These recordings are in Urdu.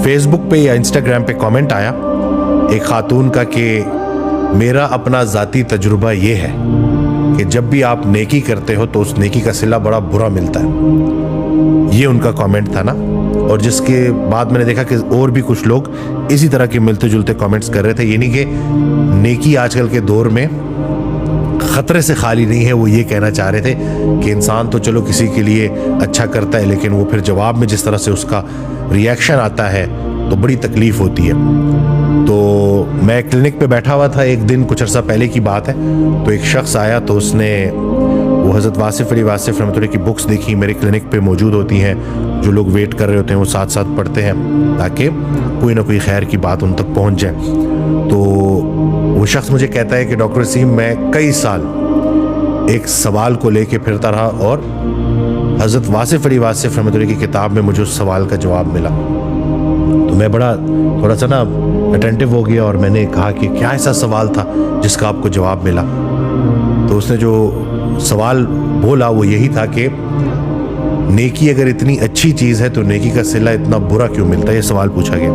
فیس بک پہ یا انسٹاگرام پہ کامنٹ آیا ایک خاتون کا کہ میرا اپنا ذاتی تجربہ یہ ہے کہ جب بھی آپ نیکی کرتے ہو تو اس نیکی کا صلہ بڑا برا ملتا ہے. یہ ان کا کامنٹ تھا نا. اور جس کے بعد میں نے دیکھا کہ اور بھی کچھ لوگ اسی طرح کے ملتے جلتے کامنٹس کر رہے تھے. یعنی کہ نیکی آج کل کے دور میں خطرے سے خالی نہیں ہے. وہ یہ کہنا چاہ رہے تھے کہ انسان تو چلو کسی کے لیے اچھا کرتا ہے لیکن وہ پھر جواب میں جس طرح سے اس کا ریاکشن آتا ہے تو بڑی تکلیف ہوتی ہے. تو میں کلینک پہ بیٹھا ہوا تھا ایک دن, کچھ عرصہ پہلے کی بات ہے. تو ایک شخص آیا تو اس نے وہ حضرت واصف علی واصف رحمۃ اللہ کی بکس دیکھی, میرے کلینک پہ موجود ہوتی ہیں. جو لوگ ویٹ کر رہے ہوتے ہیں وہ ساتھ ساتھ پڑھتے ہیں تاکہ کوئی نہ کوئی خیر کی بات ان تک پہنچ جائے. تو وہ شخص مجھے کہتا ہے کہ ڈاکٹر وسیم میں کئی سال ایک سوال کو لے کے پھرتا رہا اور حضرت واصف علی واصف رحمۃ اللہ کی کتاب میں مجھے اس سوال کا جواب ملا. تو میں بڑا تھوڑا سا نا اٹینٹیو ہو گیا اور میں نے کہا کہ کیا ایسا سوال تھا جس کا آپ کو جواب ملا. تو اس نے جو سوال بولا وہ یہی تھا کہ نیکی اگر اتنی اچھی چیز ہے تو نیکی کا صلہ اتنا برا کیوں ملتا ہے. یہ سوال پوچھا گیا.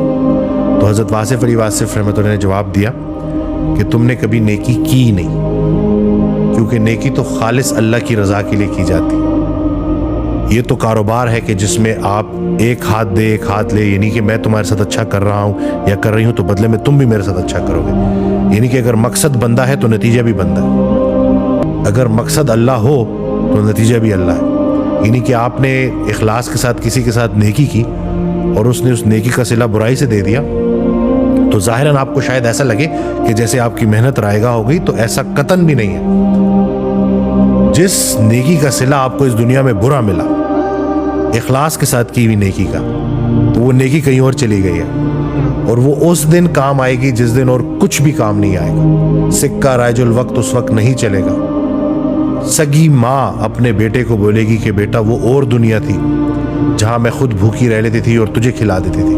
تو حضرت واصف علی واصف رحمۃ اللہ نے جواب دیا کہ تم نے کبھی نیکی کی نہیں, کیونکہ نیکی تو خالص اللہ کی رضا کے لیے کی جاتی. یہ تو کاروبار ہے کہ جس میں آپ ایک ہاتھ دے ایک ہاتھ لے. یعنی کہ میں تمہارے ساتھ اچھا کر رہا ہوں یا کر رہی ہوں تو بدلے میں تم بھی میرے ساتھ اچھا کرو گے. یعنی کہ اگر مقصد بندہ ہے تو نتیجہ بھی بندہ ہے, اگر مقصد اللہ ہو تو نتیجہ بھی اللہ ہے. یعنی کہ آپ نے اخلاص کے ساتھ کسی کے ساتھ نیکی کی اور اس نے اس نیکی کا صلہ برائی سے دے دیا تو ظاہراً آپ کو شاید ایسا لگے کہ جیسے آپ کی محنت رائگاں ہو گئی. تو ایسا قطعاً بھی نہیں ہے. جس نیکی کا صلہ آپ کو اس دنیا میں برا ملا اخلاص کے ساتھ کی ہوئی نیکی کا, تو وہ نیکی کہیں اور چلی گئی ہے اور وہ اس دن کام آئے گی جس دن اور کچھ بھی کام نہیں آئے گا. سکہ رائج الوقت اس وقت نہیں چلے گا. سگی ماں اپنے بیٹے کو بولے گی کہ بیٹا وہ اور دنیا تھی جہاں میں خود بھوکی رہ لیتی تھی اور تجھے کھلا دیتی تھی,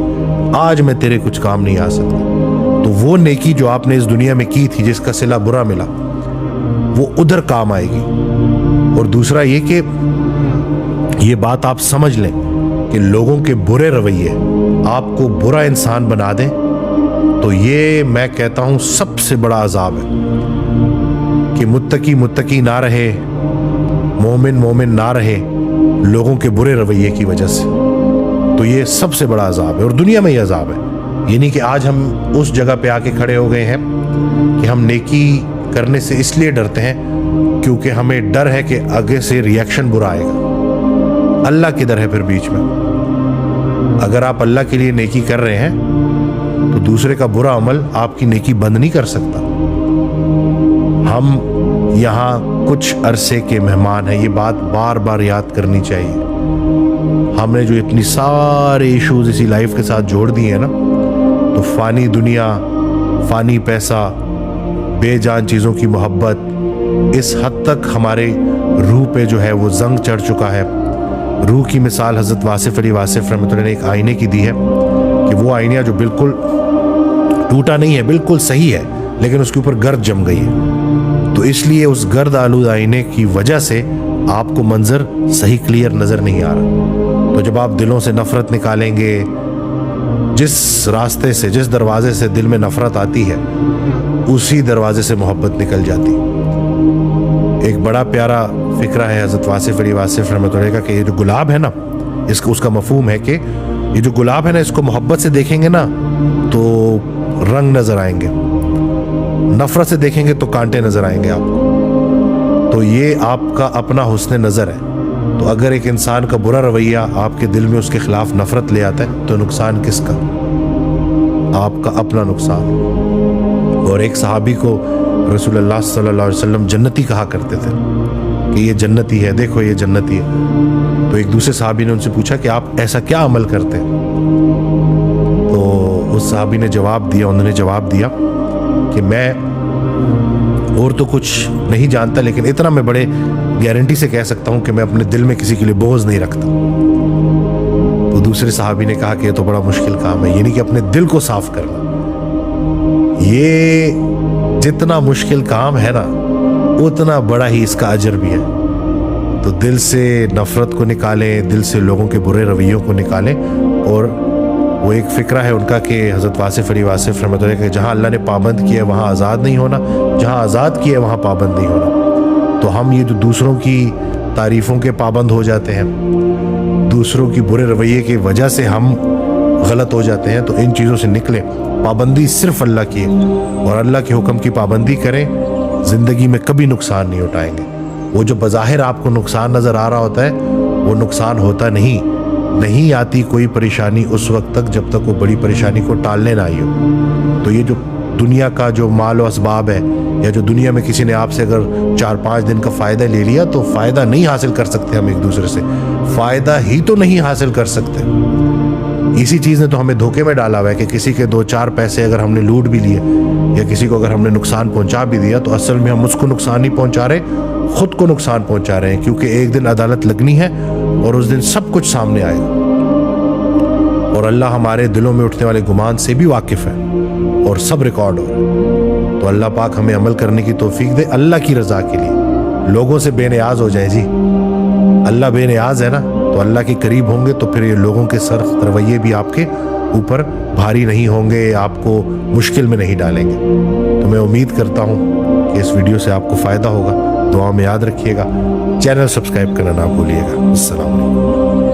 آج میں تیرے کچھ کام نہیں آ سکتا. تو وہ نیکی جو آپ نے اس دنیا میں کی تھی جس کا صلہ برا ملا وہ ادھر کام آئے گی. اور دوسرا یہ کہ یہ بات آپ سمجھ لیں کہ لوگوں کے برے رویے آپ کو برا انسان بنا دیں تو یہ میں کہتا ہوں سب سے بڑا عذاب ہے. کہ متقی نہ رہے, مومن نہ رہے لوگوں کے برے رویے کی وجہ سے, تو یہ سب سے بڑا عذاب ہے اور دنیا میں یہ عذاب ہے. یعنی کہ آج ہم اس جگہ پہ آ کے کھڑے ہو گئے ہیں کہ ہم نیکی کرنے سے اس لیے ڈرتے ہیں کیونکہ ہمیں ڈر ہے کہ آگے سے ریاکشن برا آئے گا. اللہ کدھر ہے پھر بیچ میں؟ اگر آپ اللہ کے لیے نیکی کر رہے ہیں تو دوسرے کا برا عمل آپ کی نیکی بند نہیں کر سکتا. ہم یہاں کچھ عرصے کے مہمان ہیں, یہ بات بار بار یاد کرنی چاہیے. ہم نے جو اتنی سارے ایشوز اسی لائف کے ساتھ جوڑ دیے ہیں نا, تو فانی دنیا, فانی پیسہ, بے جان چیزوں کی محبت اس حد تک ہمارے روح پہ جو ہے وہ زنگ چڑھ چکا ہے. روح کی مثال حضرت واصف علی واصف رحمۃ اللہ نے ایک آئینے کی دی ہے کہ وہ آئینہ جو بالکل ٹوٹا نہیں ہے, بالکل صحیح ہے, لیکن اس کے اوپر گرد جم گئی ہے. تو اس لیے اس گرد آلود آئینے کی وجہ سے آپ کو منظر صحیح کلیئر نظر نہیں آ رہا. تو جب آپ دلوں سے نفرت نکالیں گے, جس راستے سے, جس دروازے سے دل میں نفرت آتی ہے اسی دروازے سے محبت نکل جاتی. ایک بڑا پیارا فکرہ ہے حضرت واصف علی واصف رحمۃ اللہ کا کہ یہ جو گلاب ہے نا, اس کا مفہوم ہے کہ یہ جو گلاب ہے نا, اس کو محبت سے دیکھیں گے نا تو رنگ نظر آئیں گے, نفرت سے دیکھیں گے تو کانٹے نظر آئیں گے آپ کو. تو یہ آپ کا اپنا حسن نظر ہے. تو اگر ایک انسان کا برا رویہ آپ کے دل میں اس کے خلاف نفرت لے آتا ہے تو نقصان کس کا؟ آپ کا اپنا نقصان. اور ایک صحابی کو رسول اللہ صلی اللہ علیہ وسلم جنتی کہا کرتے تھے کہ یہ جنتی ہے, دیکھو یہ جنتی ہے. تو ایک دوسرے صحابی نے ان سے پوچھا کہ آپ ایسا کیا عمل کرتے ہیں؟ تو اس صحابی نے جواب دیا, انہوں نے جواب دیا کہ میں اور تو کچھ نہیں جانتا, لیکن اتنا میں بڑے گارنٹی سے کہہ سکتا ہوں کہ میں اپنے دل میں کسی کے لیے بغض نہیں رکھتا. تو دوسرے صحابی نے کہا کہ یہ تو بڑا مشکل کام ہے, یعنی کہ اپنے دل کو صاف کرنا. یہ جتنا مشکل کام ہے نا اتنا بڑا ہی اس کا اجر بھی ہے. تو دل سے نفرت کو نکالیں, دل سے لوگوں کے برے رویوں کو نکالیں اور وہ ایک فکرہ ہے ان کا کہ حضرت واصف علی واصف رحمۃ اللہ کہ جہاں اللہ نے پابند کیا ہے وہاں آزاد نہیں ہونا، جہاں آزاد کیا ہے وہاں پابند نہیں ہونا۔ تو ہم یہ جو دوسروں کی تعریفوں کے پابند ہو جاتے ہیں، دوسروں کی برے رویے کی وجہ سے ہم غلط ہو جاتے ہیں، تو ان چیزوں سے نکلیں، پابندی صرف اللہ کی ہے، اور اللہ کے حکم کی پابندی کریں، زندگی میں کبھی نقصان نہیں اٹھائیں گے۔ وہ جو بظاہر آپ کو نقصان نظر آ رہا ہوتا ہے وہ نقصان ہوتا نہیں آتی کوئی پریشانی اس وقت تک جب تک وہ بڑی پریشانی کو ٹالنے نہ آئی ہو۔ تو یہ جو دنیا کا جو مال و اسباب ہے، یا جو دنیا میں کسی نے آپ سے اگر 4-5 دن کا فائدہ لے لیا تو فائدہ نہیں حاصل کر سکتے ہم ایک دوسرے سے، فائدہ ہی تو نہیں حاصل کر سکتے۔ اسی چیز نے تو ہمیں دھوکے میں ڈالا ہوا ہے کہ کسی کے 2-4 پیسے اگر ہم نے لوٹ بھی لیے یا کسی کو اگر ہم نے نقصان پہنچا بھی دیا تو اصل میں ہم اس کو نقصان نہیں پہنچا رہے، خود کو نقصان پہنچا رہے ہیں، کیونکہ ایک دن عدالت لگنی ہے اور اس دن سب کچھ سامنے آئے گا، اور اللہ ہمارے دلوں میں اٹھنے والے گمان سے بھی واقف ہے اور سب ریکارڈ ہو رہا ہے۔ تو اللہ پاک ہمیں عمل کرنے کی توفیق دے اللہ کی رضا کے لیے، لوگوں سے بے نیاز ہو جائیں۔ جی اللہ بے نیاز ہے نا، تو اللہ کے قریب ہوں گے تو پھر یہ لوگوں کے سخت رویے بھی آپ کے اوپر بھاری نہیں ہوں گے، آپ کو مشکل میں نہیں ڈالیں گے۔ تو میں امید کرتا ہوں کہ اس ویڈیو سے آپ کو فائدہ ہوگا، دعا میں یاد رکھیے گا، چینل سبسکرائب کرنا نہ بھولیے گا۔ السلام علیکم۔